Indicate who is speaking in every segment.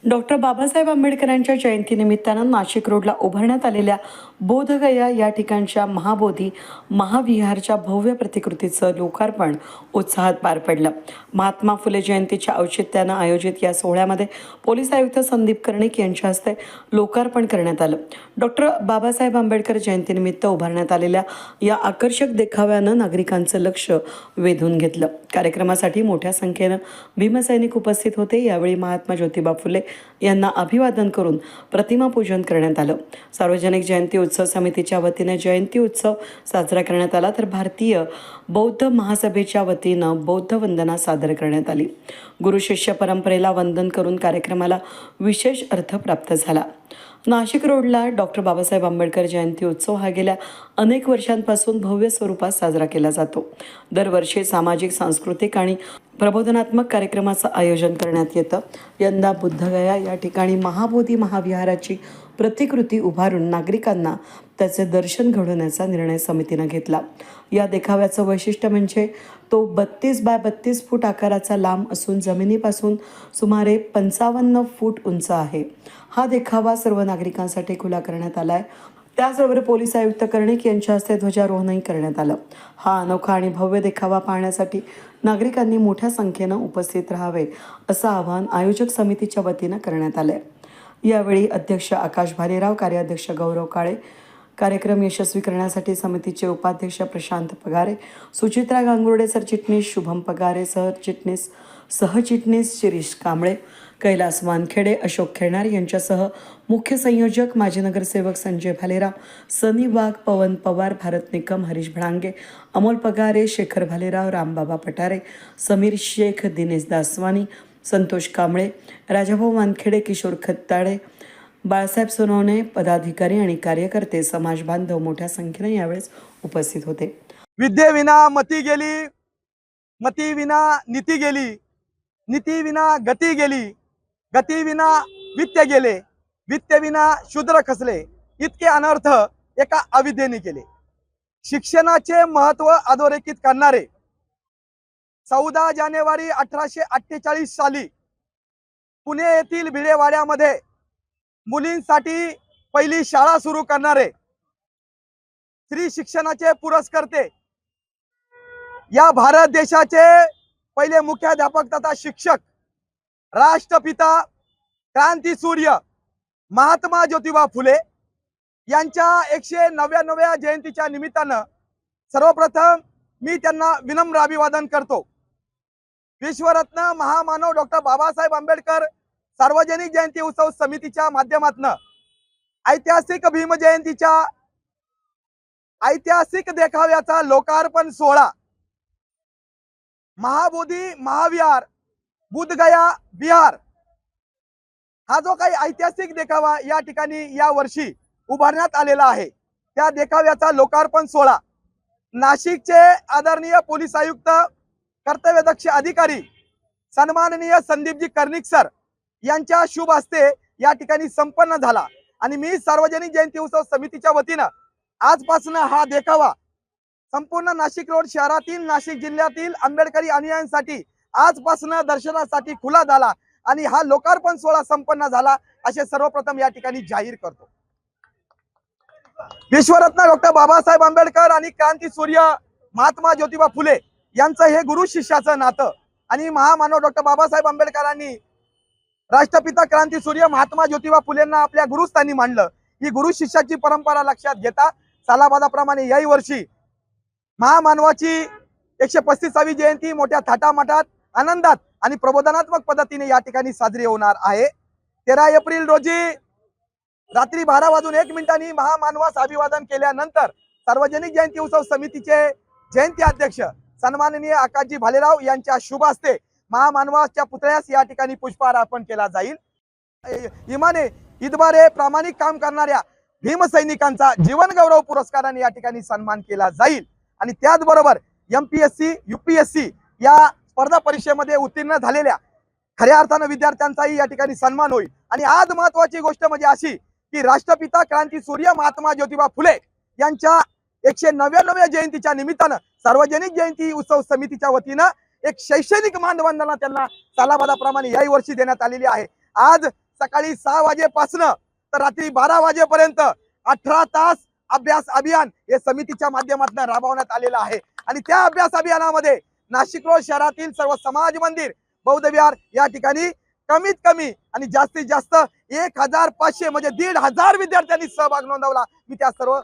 Speaker 1: Doctor Babasaheb आंबेडकरांच्या जयंतीनिमित्तानं नाशिक रोडला उभारण्यात आलेल्या बोधगया या ठिकाणच्या महाबोधी महाविहारच्या भव्य प्रतिकृतीचं लोकार्पण उत्साहात पार पडलं. महात्मा फुले जयंतीच्या औचित्यानं आयोजित या सोहळ्यामध्ये पोलीस आयुक्त संदीप कर्णिक यांच्या हस्ते लोकार्पण करण्यात आलं. डॉक्टर बाबासाहेब आंबेडकर जयंतीनिमित्त उभारण्यात आलेल्या या आकर्षक देखाव्यानं नागरिकांचं लक्ष वेधून घेतलं. कार्यक्रमासाठी मोठ्या संख्येनं भीमसैनिक उपस्थित होते. यावेळी महात्मा ज्योतिबा फुले यांना अभिवादन करून प्रतिमा पूजन करण्यात आलं. सार्वजनिक जयंती उत्सव समितीच्या वतीने जयंती उत्सव साजरा करण्यात आला, तर भारतीय बौद्ध महासभेच्या वतीनं बौद्ध वंदना सादर करण्यात आली. गुरु शिष्य परंपरेला वंदन करून कार्यक्रमाला विशेष अर्थ प्राप्त झाला. नाशिक रोडला डॉक्टर बाबासाहेब आंबेडकर जयंती उत्सव हा गेल्या अनेक वर्षांपासून भव्य स्वरूपात साजरा केला जातो. दरवर्षी सामाजिक, सांस्कृतिक आणि प्रबोधनात्मक कार्यक्रमाचं आयोजन करण्यात येतं. यंदा बुद्धगया या ठिकाणी महाबोधी महाविहाराची प्रतिकृती उभारून नागरिकांना त्याचे दर्शन घडवण्याचा निर्णय समितीनं घेतला. या देखाव्याचं वैशिष्ट्य म्हणजे तो 32 बाय 32 फूट आकाराचा लांब असून जमिनीपासून सुमारे 55 फूट उंच आहे. हा देखावा सर्व नागरिकांसाठी खुला करण्यात आला आहे. त्याचबरोबर पोलीस आयुक्त कर्णिक यांच्या हस्ते ध्वजारोहणही करण्यात आलं. हा अनोखा आणि भव्य देखावा पाहण्यासाठी नागरिकांनी मोठ्या संख्येनं उपस्थित राहावे असं आवाहन आयोजक समितीच्या वतीनं करण्यात आलंय. यावेळी अध्यक्ष आकाश भालेराव, कार्याध्यक्ष गौरव काळे, कार्यक्रम यशस्वी करण्यासाठी समितीचे उपाध्यक्ष प्रशांत पगारे, सुचित्रा गांगुर्डे सरचिटणीस, शुभम पगारे सहचिटणीस शिरीष कांबळे, कैलास वानखेडे, अशोक खेळणार यांच्यासह मुख्य संयोजक माजी नगरसेवक संजय भालेराव, सनी वाघ, पवन पवार, भारत निकम, हरीश भडांगे, अमोल पगारे, शेखर भालेराव, रामबाबा पठारे, समीर शेख, दिनेश दासवानी, संतोष कांबळे, राजाभाऊ वानखेडे, किशोर खत्ताडे, बाळासाहेब सोनवणे, पदाधिकारी आणि कार्यकर्ते, समाज बांधव मोठ्या संख्येने यावेळेस उपस्थित होते.
Speaker 2: विद्येविना मती गेली, मती विना नीती गेली, नीती विना गती गेली, गती विना वित्त गेले, वित्त विना शूद्र खचले. इतके अनर्थ एका अविद्येने केले. शिक्षणाचे महत्व अधोरेखित करणारे 14 जानेवारी 1848 साली पुणे येथील भिडेवाड्यामध्ये मुलींसाठी पहिली शाळा सुरू करणारे स्त्री शिक्षणाचे पुरस्कर्ते, या भारत देशाचे पहिले मुख्याध्यापक तथा शिक्षक, राष्ट्रपिता, क्रांतीसूर्य महात्मा ज्योतिबा फुले यांच्या 199व्या जयंतीच्या निमित्तानं सर्वप्रथम मी त्यांना विनम्र अभिवादन करतो. विश्वरत्न महामानव डॉक्टर बाबासाहेब आंबेडकर सार्वजनिक जयंती उत्सव समितीच्या माध्यमातून ऐतिहासिक भीम जयंतीच्या ऐतिहासिक देखाव्याचा लोकार्पण सोहळा महाबोधी महाविहार बुद्धगया विहार हा जो काही ऐतिहासिक देखावा या ठिकाणी या वर्षी उभारण्यात आलेला आहे, त्या देखाव्याचा लोकार्पण सोहळा नाशिकचे आदरणीय पोलीस आयुक्त, कर्तव्यदक्ष अधिकारी सन्माननीय संदीपजी कर्णिक सर यांच्या शुभ हस्ते या ठिकाणी संपन्न झाला. आणि मी सार्वजनिक जयंती उत्सव समितीच्या वतीनं आजपासून हा देखावा संपूर्ण नाशिक रोड शहरातील, नाशिक जिल्ह्यातील आंबेडकरी अनुयायांसाठी आजपासून दर्शनासाठी खुला झाला आणि हा लोकार्पण सोहळा संपन्न झाला असे सर्वप्रथम या ठिकाणी जाहीर करतो. विश्वरत्न डॉक्टर बाबासाहेब आंबेडकर आणि क्रांतीसूर्य महात्मा ज्योतिबा फुले यांचं हे गुरु शिष्याचं नातं आणि महामानव डॉक्टर बाबासाहेब आंबेडकरांनी राष्ट्रपिता क्रांतीसूर्य महात्मा ज्योतिबा फुलेंना आपल्या गुरुस्थानी मांडलं. ही गुरु शिष्याची परंपरा लक्षात घेता सालाबादाप्रमाणे याही वर्षी महामानवाची 135वी जयंती मोठ्या थाटामाटात, आनंदात आणि प्रबोधनात्मक पद्धतीने या ठिकाणी साजरी होणार आहे. 13 एप्रिल रोजी रात्री 12:01 महामानवास अभिवादन केल्यानंतर सार्वजनिक जयंती उत्सव समितीचे जयंती अध्यक्ष सन्माननीय आकाशजी भालेराव यांच्या शुभ हस्ते महामानवाच्या पुतळ्यास या ठिकाणी पुष्पहार अर्पण केला जाईल. इमाने इतबारे प्रामाणिक काम करणाऱ्या भीमसैनिकांचा जीवन गौरव पुरस्काराने या ठिकाणी सन्मान केला जाईल. आणि त्याचबरोबर MPSC UPSC या स्पर्धा परीक्षेमध्ये उत्तीर्ण झालेल्या खऱ्या अर्थानं विद्यार्थ्यांचाही या ठिकाणी सन्मान होईल. आणि आज महत्वाची गोष्ट म्हणजे अशी की राष्ट्रपिता क्रांतीसूर्य महात्मा ज्योतिबा फुले यांच्या 199व्या जयंतीच्या निमित्तानं सार्वजनिक जयंती उत्सव समितीच्या वतीनं एक शैक्षणिक मानवंदना त्यांना सालाबादाप्रमाणे याही वर्षी देण्यात आलेली आहे. आज सकाळी 6 वाजेपासून तर रात्री 12 वाजेपर्यंत 18 तास अभ्यास अभियान हे समितीच्या माध्यमातून राबवण्यात आलेलं आहे। आणि त्या अभ्यास अभियानामध्ये नाशिक रोड शहरातील सर्व समाज मंदिर, बौद्ध विहार या ठिकाणी कमीत कमी आणि जास्तीत जास्त 1500 म्हणजे 1500 विद्यार्थ्यांनी सहभाग नोंदवला। मी त्या सर्व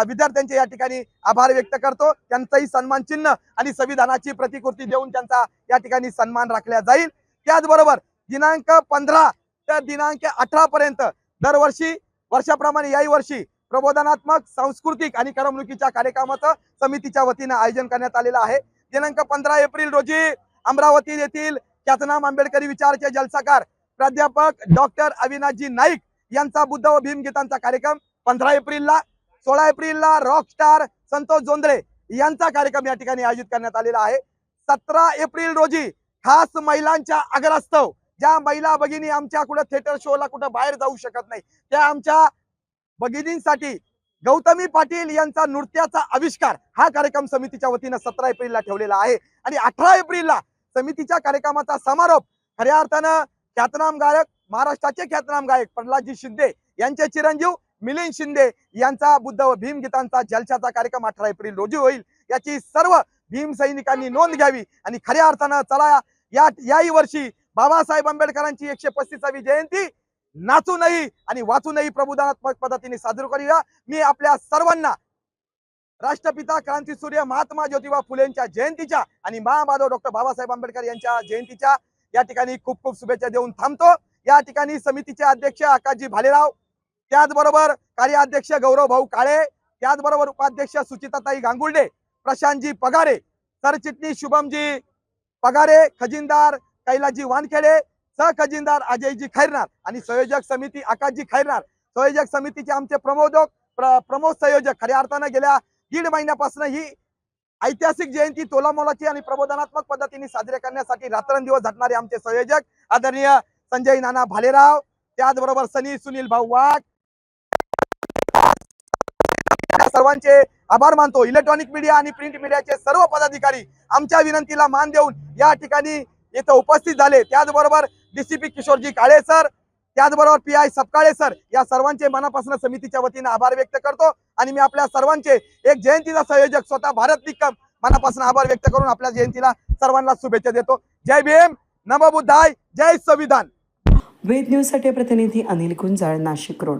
Speaker 2: विद्यार्थ्यांचे या ठिकाणी आभार व्यक्त करतो। त्यांचाही सन्मान चिन्ह आणि संविधानाची प्रतिकृती देऊन त्यांचा या ठिकाणी सन्मान राखला जाईल। त्याचबरोबर दिनांक 15 ते दिनांक 18 पर्यंत दरवर्षी वर्षाप्रमाणे याही वर्षी प्रबोधनात्मक, सांस्कृतिक आणि करमणुकीच्या कार्यक्रमाचं समितीच्या वतीने आयोजन करण्यात आलेलं आहे। दिनांक 15 एप्रिल रोजी अमरावती येथील ख्यातनाम आंबेडकरी विचाराचे जलसाकार प्राध्यापक डॉक्टर अविनाशजी नाईक यांचा बुद्ध व भीम गीतांचा कार्यक्रम 15 एप्रिलला, 16 एप्रिलला रॉकस्टार संतोष जोंधळे यांचा कार्यक्रम या ठिकाणी आयोजित करण्यात आलेला आहे। 17 एप्रिल रोजी खास महिलांच्या आग्रहास्तव ज्या महिला भगिनी आमच्या कुठं थिएटर शोला कुठं बाहेर जाऊ शकत नाही, त्या आमच्या भगिनींसाठी गौतमी पाटील यांचा नृत्याचा आविष्कार हा कार्यक्रम समितीच्या वतीने 17 एप्रिलला ठेवलेला आहे। आणि 18 एप्रिलला समितीच्या कार्यक्रमाचा समारोप खऱ्या अर्थानं ख्यातनाम गायक, महाराष्ट्राचे ख्यातनाम गायक प्रल्हादजी शिंदे यांचे चिरंजीव मिलिंद शिंदे यांचा बुद्ध व भीम गीतांचा जलसाचा कार्यक्रम 18 एप्रिल रोजी होईल। याची सर्व भीम सैनिकांनी नोंद घ्यावी आणि खऱ्या अर्थानं चला याही वर्षी बाबासाहेब आंबेडकरांची 135वी जयंती नाचूनही आणि वाचूनही प्रबोधनात्मक पद्धतीने साजरी करूया। मी आपल्या सर्वांना राष्ट्रपिता क्रांतीसूर्य महात्मा ज्योतिबा फुलेंच्या जयंतीच्या आणि महामाधव डॉक्टर बाबासाहेब आंबेडकर यांच्या जयंतीच्या या ठिकाणी खूप खूप शुभेच्छा देऊन थांबतो। या ठिकाणी समितीचे अध्यक्ष आकाशजी भालेराव, त्याचबरोबर कार्याध्यक्ष गौरव भाऊ काळे, त्याचबरोबर उपाध्यक्ष सुचिताताई गांगुर्डे, प्रशांतजी पगारे, सरचिटणीस शुभमजी पगारे, खजिनदार कैलासजी वानखेडे, सहखजिनदार अजयजी खैरनार आणि संयोजक समिती आकाशजी खैरनार। संयोजक समितीचे आमचे प्रमोद संयोजक खऱ्या अर्थानं गेल्या 1.5 महिन्यापासून ही ऐतिहासिक जयंती तोलामोलाची आणि प्रबोधनात्मक पद्धतीने साजरे करण्यासाठी रात्रंदिवस झटणारे आमचे संयोजक आदरणीय संजय नाना भालेराव, त्याचबरोबर सनी सुनील भाऊ वाघ, सर्वांचे आभार मानतो। इलेक्ट्रॉनिक मीडिया आणि प्रिंट मीडियाचे सर्व पदाधिकारी आमच्या विनंतीला मान देऊन या ठिकाणी येथे उपस्थित झाले। त्याचबरोबर डीसीपी किशोरजी काळे सर, त्याचबरोबर पीआय सपकाळे सर, या सर्वांचे मनापासून समितीच्या वतीने आभार व्यक्त करतो। आणि मी आपल्या सर्वांचे एक जयंतीचा संयोजक स्वतः भारत निकम मनापासून आभार व्यक्त करून आपल्या जयंतीला सर्वांना शुभेच्छा देतो। जय भीम, नमो बुद्धाय, जय संविधान।
Speaker 1: वेद न्यूजसाठी प्रतिनिधी अनिल गुंजाळ, नाशिक रोड।